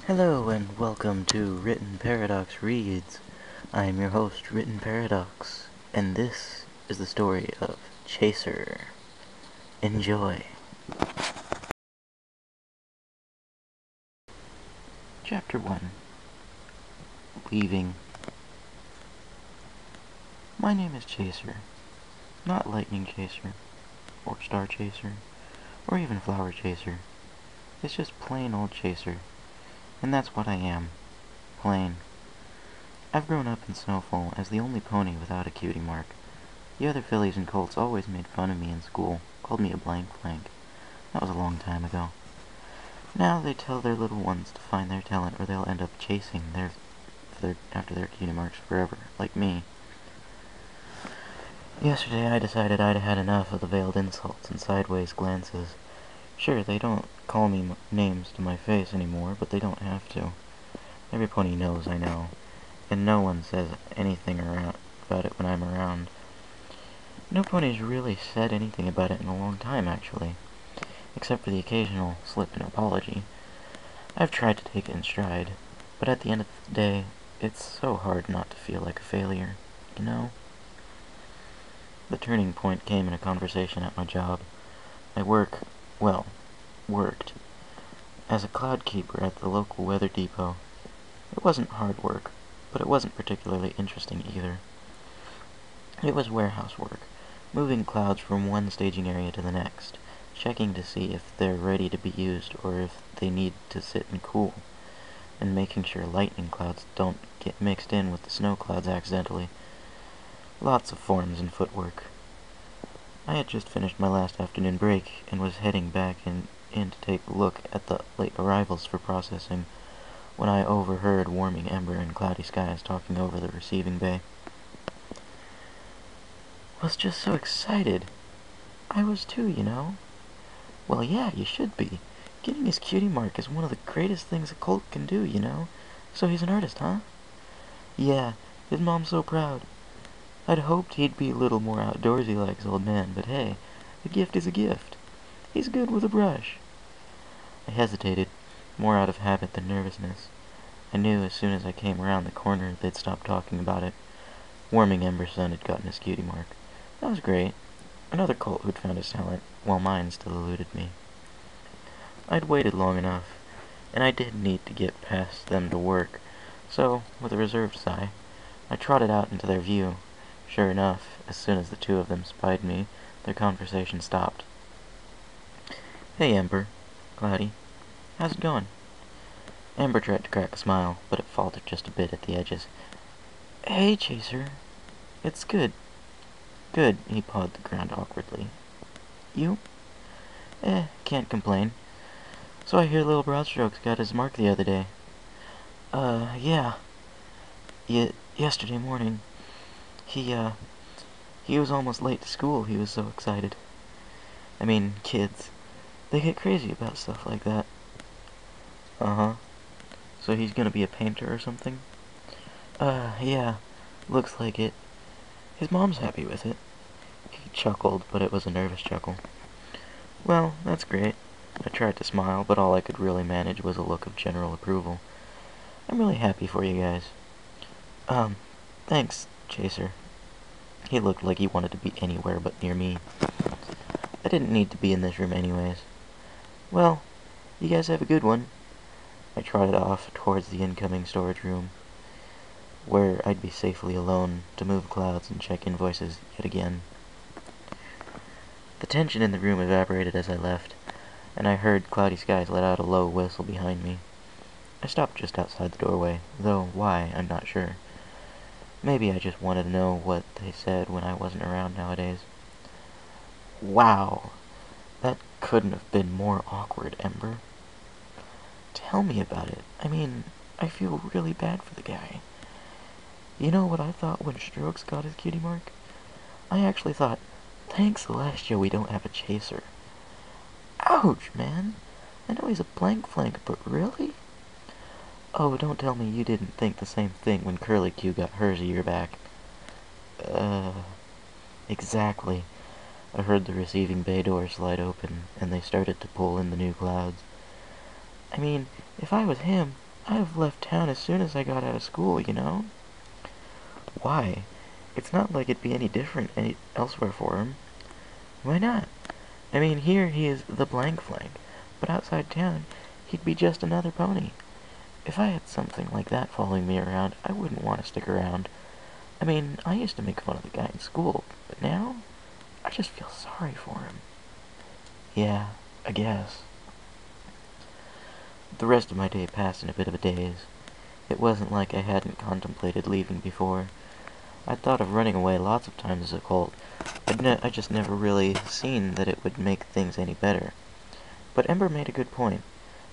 Hello and welcome to Written Paradox Reads. I am your host, Written Paradox, and this is the story of Chaser. Enjoy. Chapter 1. Leaving. My name is Chaser. Not Lightning Chaser, or Star Chaser, or even Flower Chaser. It's just plain old Chaser. And that's what I am. Plain. I've grown up in Snowfall as the only pony without a cutie mark. The other fillies and colts always made fun of me in school, called me a blank. That was a long time ago. Now they tell their little ones to find their talent or they'll end up chasing after their cutie marks forever, like me. Yesterday I decided I'd had enough of the veiled insults and sideways glances. Sure, they don't call me names to my face anymore, but they don't have to. Every pony knows I know, and no one says anything about it when I'm around. No pony's really said anything about it in a long time, actually, except for the occasional slip in apology. I've tried to take it in stride, but at the end of the day, it's so hard not to feel like a failure, you know? The turning point came in a conversation at my job. I worked as a cloud keeper at the local weather depot. It wasn't hard work, but it wasn't particularly interesting either. It was warehouse work, moving clouds from one staging area to the next, checking to see if they're ready to be used or if they need to sit and cool, and making sure lightning clouds don't get mixed in with the snow clouds accidentally. Lots of forms and footwork. I had just finished my last afternoon break and was heading back in to take a look at the late arrivals for processing when I overheard Warming Ember and Cloudy Skies talking over the receiving bay. Was just so excited. I was too, you know. Well, yeah, you should be. Getting his cutie mark is one of the greatest things a colt can do, you know. So he's an artist, huh? Yeah, his mom's so proud. I'd hoped he'd be a little more outdoorsy like his old man, but hey, a gift is a gift. He's good with a brush. I hesitated, more out of habit than nervousness. I knew as soon as I came around the corner they'd stop talking about it. Warming Ember's son had gotten his cutie mark. That was great. Another colt who'd found his talent, while mine still eluded me. I'd waited long enough, and I did need to get past them to work, so, with a reserved sigh, I trotted out into their view. Sure enough, as soon as the two of them spied me, their conversation stopped. Hey, Ember. Cloudy. How's it going? Ember tried to crack a smile, but it faltered just a bit at the edges. Hey, Chaser. It's good. Good, he pawed the ground awkwardly. You? Can't complain. So I hear little Broadstrokes got his mark the other day. Yeah. Yesterday morning. He was almost late to school, he was so excited. I mean, kids. They get crazy about stuff like that. Uh-huh. So he's gonna be a painter or something? Yeah. Looks like it. His mom's happy with it. He chuckled, but it was a nervous chuckle. Well, that's great. I tried to smile, but all I could really manage was a look of general approval. I'm really happy for you guys. Thanks, Chaser. He looked like he wanted to be anywhere but near me. I didn't need to be in this room anyways. Well, you guys have a good one. I trotted off towards the incoming storage room, where I'd be safely alone to move clouds and check invoices yet again. The tension in the room evaporated as I left, and I heard Cloudy Skies let out a low whistle behind me. I stopped just outside the doorway, though why, I'm not sure. Maybe I just wanted to know what they said when I wasn't around nowadays. Wow, that couldn't have been more awkward, Ember. Tell me about it. I mean, I feel really bad for the guy. You know what I thought when Strokes got his cutie mark? I actually thought, thanks Celestia we don't have a chaser. Ouch, man. I know he's a blank, but really? Oh, don't tell me you didn't think the same thing when Curly Q got hers a year back. Exactly. I heard the receiving bay door slide open, and they started to pull in the new clouds. I mean, if I was him, I'd have left town as soon as I got out of school, you know? Why? It's not like it'd be any different elsewhere for him. Why not? I mean, here he is the blank flank, but outside town, he'd be just another pony. If I had something like that following me around, I wouldn't want to stick around. I mean, I used to make fun of the guy in school, but now, I just feel sorry for him. Yeah, I guess. The rest of my day passed in a bit of a daze. It wasn't like I hadn't contemplated leaving before. I'd thought of running away lots of times as a colt. I just never really seen that it would make things any better. But Ember made a good point.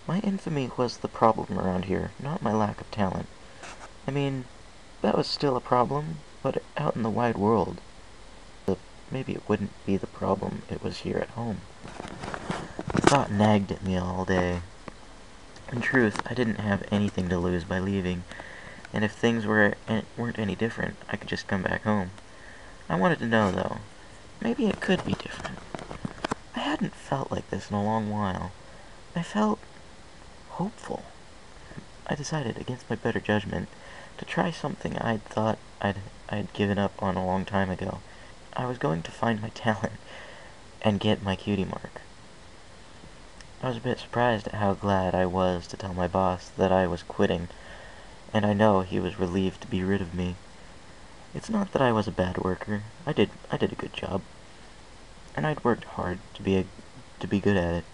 My infamy was the problem around here, not my lack of talent. I mean, that was still a problem, but out in the wide world, maybe it wouldn't be the problem it was here at home. The thought nagged at me all day. In truth, I didn't have anything to lose by leaving, and if things weren't any different, I could just come back home. I wanted to know, though. Maybe it could be different. I hadn't felt like this in a long while. I felt hopeful. I decided, against my better judgment, to try something I'd thought I'd given up on a long time ago. I was going to find my talent and get my cutie mark. I was a bit surprised at how glad I was to tell my boss that I was quitting, and I know he was relieved to be rid of me. It's not that I was a bad worker. I did a good job, and I'd worked hard to be good at it.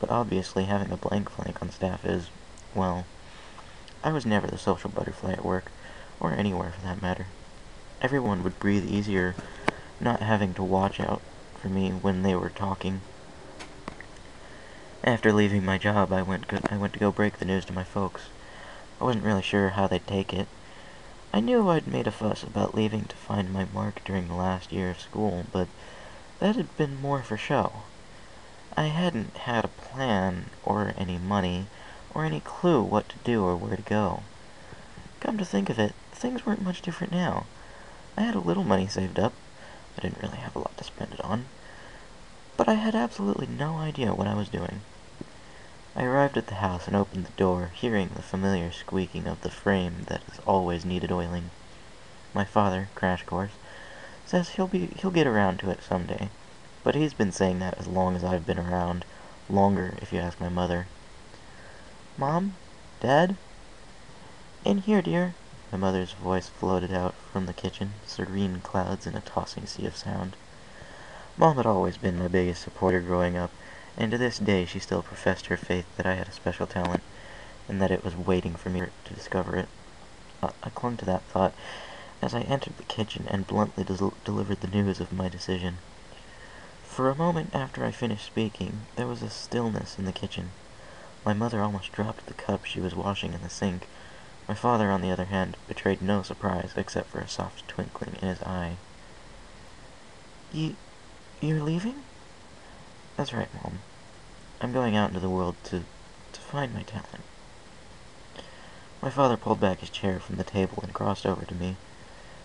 But obviously having a blank flank on staff is, well, I was never the social butterfly at work, or anywhere for that matter. Everyone would breathe easier not having to watch out for me when they were talking. After leaving my job, I went to go break the news to my folks. I wasn't really sure how they'd take it. I knew I'd made a fuss about leaving to find my mark during the last year of school, but that had been more for show. I hadn't had a plan, or any money, or any clue what to do or where to go. Come to think of it, things weren't much different now. I had a little money saved up. I didn't really have a lot to spend it on. But I had absolutely no idea what I was doing. I arrived at the house and opened the door, hearing the familiar squeaking of the frame that has always needed oiling. My father, crash course, says he'll get around to it someday, but he's been saying that as long as I've been around. Longer, if you ask my mother. Mom? Dad? In here, dear. My mother's voice floated out from the kitchen, serene clouds in a tossing sea of sound. Mom had always been my biggest supporter growing up, and to this day she still professed her faith that I had a special talent, and that it was waiting for me to discover it. I clung to that thought as I entered the kitchen and bluntly delivered the news of my decision. For a moment after I finished speaking, there was a stillness in the kitchen. My mother almost dropped the cup she was washing in the sink. My father, on the other hand, betrayed no surprise except for a soft twinkling in his eye. You're leaving? That's right, Mom. I'm going out into the world to find my talent. My father pulled back his chair from the table and crossed over to me.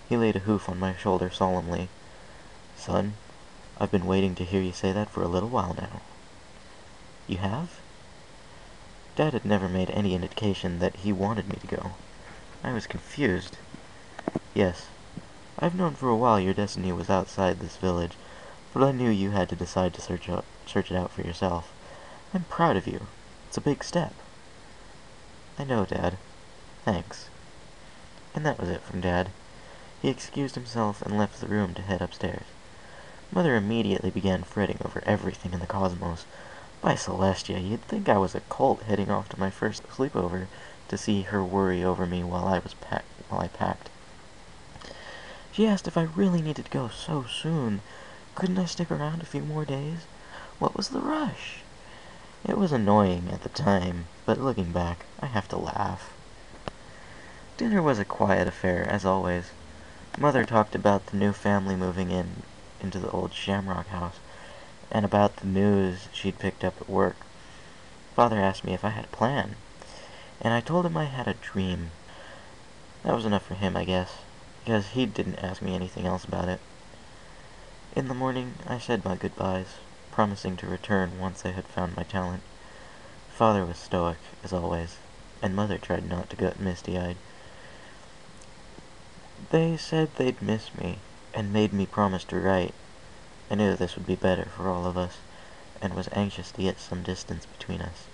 He laid a hoof on my shoulder solemnly. Son, I've been waiting to hear you say that for a little while now. You have? Dad had never made any indication that he wanted me to go. I was confused. Yes, I've known for a while your destiny was outside this village, but I knew you had to decide to search it out for yourself. I'm proud of you. It's a big step. I know, Dad. Thanks. And that was it from Dad. He excused himself and left the room to head upstairs. Mother immediately began fretting over everything in the cosmos. By Celestia, you'd think I was a colt heading off to my first sleepover to see her worry over me while I packed. She asked if I really needed to go so soon. Couldn't I stick around a few more days? What was the rush? It was annoying at the time, but looking back, I have to laugh. Dinner was a quiet affair, as always. Mother talked about the new family moving into the old Shamrock house, and about the news she'd picked up at work. Father asked me if I had a plan, and I told him I had a dream. That was enough for him, I guess, because he didn't ask me anything else about it. In the morning, I said my goodbyes, promising to return once I had found my talent. Father was stoic, as always. and Mother tried not to get misty-eyed. They said they'd miss me, and made me promise to write. I knew this would be better for all of us, and was anxious to get some distance between us.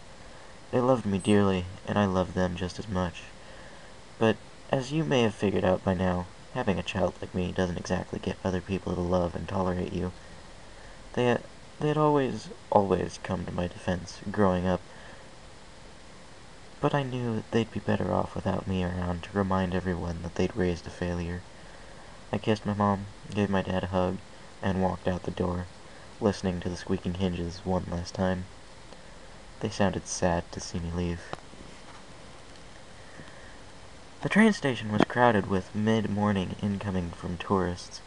They loved me dearly, and I loved them just as much. But, as you may have figured out by now, having a child like me doesn't exactly get other people to love and tolerate you. They had always come to my defense, growing up, but I knew they'd be better off without me around to remind everyone that they'd raised a failure. I kissed my mom, gave my dad a hug, and walked out the door, listening to the squeaking hinges one last time. They sounded sad to see me leave. The train station was crowded with mid-morning incoming from tourists.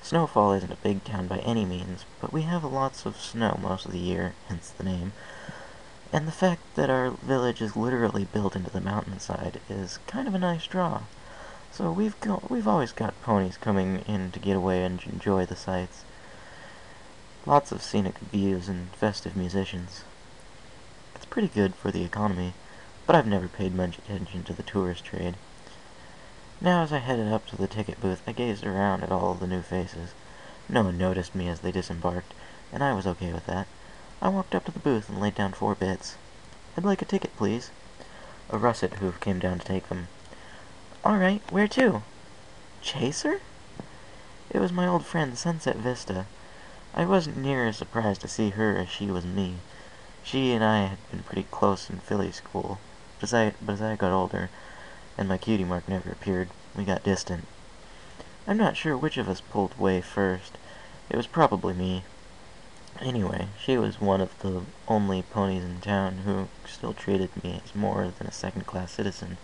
Snowfall isn't a big town by any means, but we have lots of snow most of the year, hence the name. And the fact that our village is literally built into the mountainside is kind of a nice draw. So we've always got ponies coming in to get away and enjoy the sights. Lots of scenic views and festive musicians. It's pretty good for the economy, but I've never paid much attention to the tourist trade. Now as I headed up to the ticket booth, I gazed around at all the new faces. No one noticed me as they disembarked, and I was okay with that. I walked up to the booth and laid down 4 bits. "I'd like a ticket, please." A russet hoof came down to take them. "Alright, where to?" "Chaser?" It was my old friend Sunset Vista. I wasn't near as surprised to see her as she was me. She and I had been pretty close in Philly school, but as I got older, and my cutie mark never appeared, we got distant. I'm not sure which of us pulled away first. It was probably me. Anyway, she was one of the only ponies in town who still treated me as more than a second-class citizen.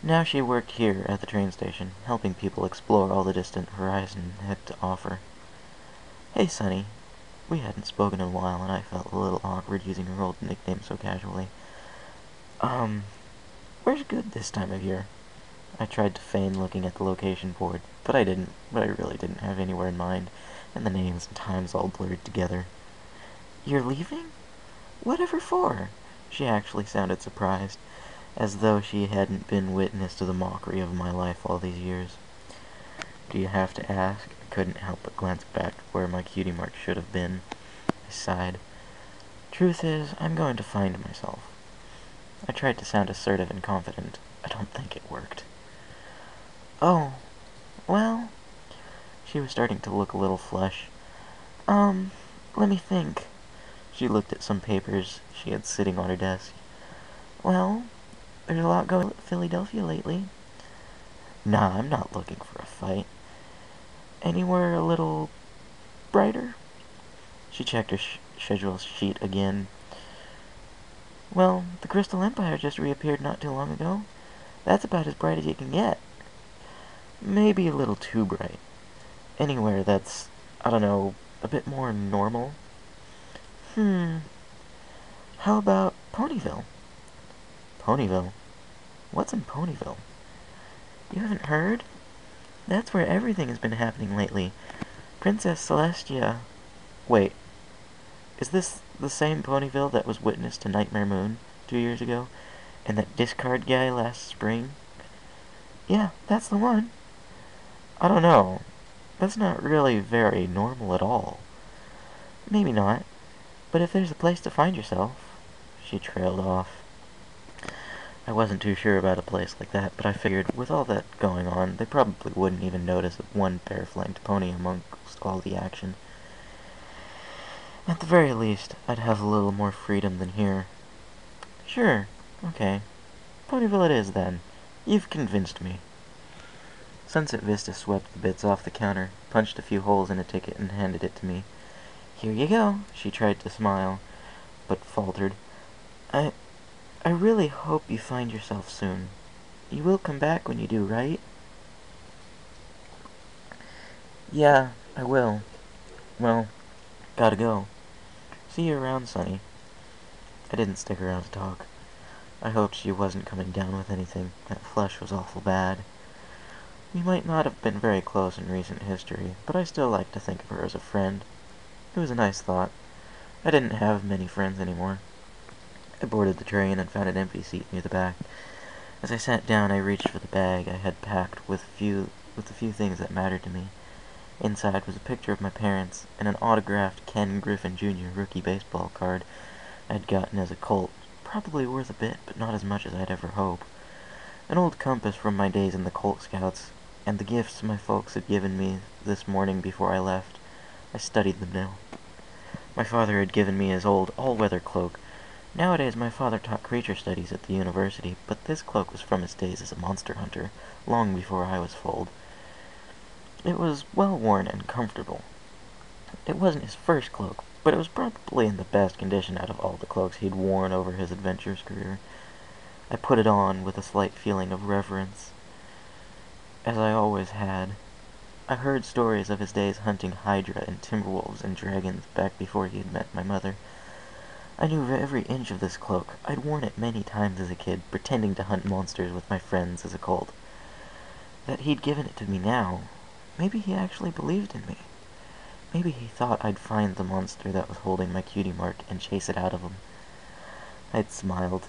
Now she worked here at the train station, helping people explore all the distant horizon had to offer. "Hey, Sonny." We hadn't spoken in a while, and I felt a little awkward using her old nickname so casually. Where's good this time of year?" I tried to feign looking at the location board, but I really didn't have anywhere in mind, and the names and times all blurred together. "You're leaving? Whatever for?" She actually sounded surprised, as though she hadn't been witness to the mockery of my life all these years. "Do you have to ask?" I couldn't help but glance back where my cutie mark should have been. I sighed. "Truth is, I'm going to find myself." I tried to sound assertive and confident. I don't think it worked. "Oh, well..." She was starting to look a little flush. Let me think." She looked at some papers she had sitting on her desk. "Well, there's a lot going on in Philadelphia lately." "Nah, I'm not looking for a fight. Anywhere a little brighter?" She checked her schedule sheet again. "Well, the Crystal Empire just reappeared not too long ago. That's about as bright as you can get." "Maybe a little too bright. Anywhere that's, I don't know, a bit more normal." How about Ponyville?" "Ponyville? What's in Ponyville?" "You haven't heard? That's where everything has been happening lately. Princess Celestia..." Wait, is this the same Ponyville that was witness to Nightmare Moon 2 years ago, and that discard guy last spring?" "Yeah, that's the one." "I don't know. That's not really very normal at all." "Maybe not, but if there's a place to find yourself..." She trailed off. I wasn't too sure about a place like that, but I figured with all that going on, they probably wouldn't even notice one bare-flanked pony amongst all the action. At the very least, I'd have a little more freedom than here. "Sure, okay. Ponyville it is, then. You've convinced me." Sunset Vista swept the bits off the counter, punched a few holes in a ticket, and handed it to me. "Here you go." She tried to smile, but faltered. I really hope you find yourself soon. You will come back when you do, right?" "Yeah, I will. Well, gotta go. See you around, Sonny." I didn't stick around to talk. I hoped she wasn't coming down with anything. That flush was awful bad. We might not have been very close in recent history, but I still like to think of her as a friend. It was a nice thought. I didn't have many friends anymore. I boarded the train and found an empty seat near the back. As I sat down, I reached for the bag I had packed with the few things that mattered to me. Inside was a picture of my parents and an autographed Ken Griffin Jr. rookie baseball card I'd gotten as a colt, probably worth a bit, but not as much as I'd ever hope. An old compass from my days in the Colt Scouts, and the gifts my folks had given me this morning before I left. I studied them now. My father had given me his old all-weather cloak. Nowadays my father taught creature studies at the university, but this cloak was from his days as a monster hunter, long before I was foaled. It was well-worn and comfortable. It wasn't his first cloak, but it was probably in the best condition out of all the cloaks he'd worn over his adventurous career. I put it on with a slight feeling of reverence, as I always had. I heard stories of his days hunting hydra and timberwolves and dragons back before he had met my mother. I knew every inch of this cloak. I'd worn it many times as a kid, pretending to hunt monsters with my friends as a colt. That he'd given it to me now, maybe he actually believed in me. Maybe he thought I'd find the monster that was holding my cutie mark and chase it out of him. I'd smiled,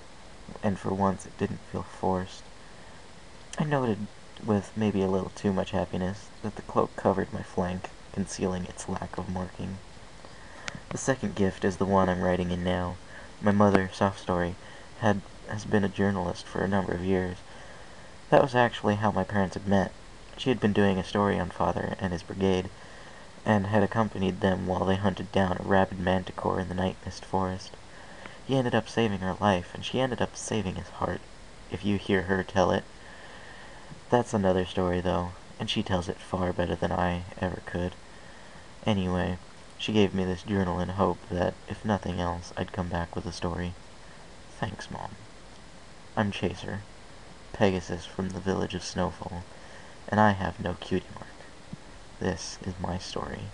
and for once it didn't feel forced. I noted, with maybe a little too much happiness, that the cloak covered my flank, concealing its lack of marking. The second gift is the one I'm writing in now. My mother, Soft Story, has been a journalist for a number of years. That was actually how my parents had met. She had been doing a story on Father and his brigade, and had accompanied them while they hunted down a rabid manticore in the night mist forest. He ended up saving her life, and she ended up saving his heart, if you hear her tell it. That's another story, though, and she tells it far better than I ever could. Anyway, she gave me this journal in hope that, if nothing else, I'd come back with a story. Thanks, Mom. I'm Chaser, Pegasus from the village of Snowfall, and I have no cutie mark. This is my story.